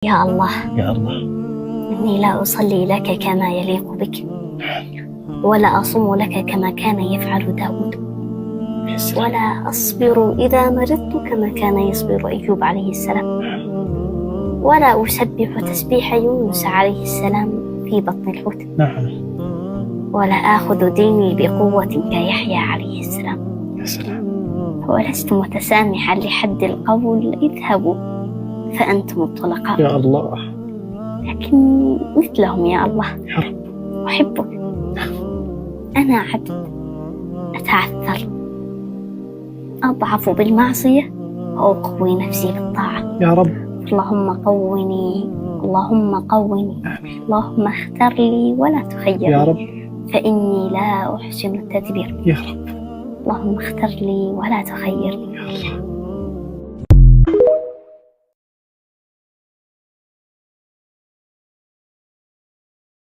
يا الله، يا الله، إني لا أصلي لك كما يليق بك، ولا أصوم لك كما كان يفعل داود، ولا أصبر إذا مرضت كما كان يصبر أيوب عليه السلام، ولا أسبح تسبيح يونس عليه السلام في بطن الحوت، ولا آخذ ديني بقوة كيحيى عليه السلام. يا سلام. ولست متسامحا لحد القول اذهبوا فأنتم الطلقاء، يا الله، لكن مثلهم يا الله. يا رب. أحبك، أنا عبد أتعثر، أضعف بالمعصية وأقوي نفسي بالطاعة. يا رب. اللهم قوني، اللهم قوني، اللهم اختر لي ولا تخيرني يا رب. فإني لا أحسن التدبير. يا رب. اللهم اختر لي ولا تخيرني. يا الله.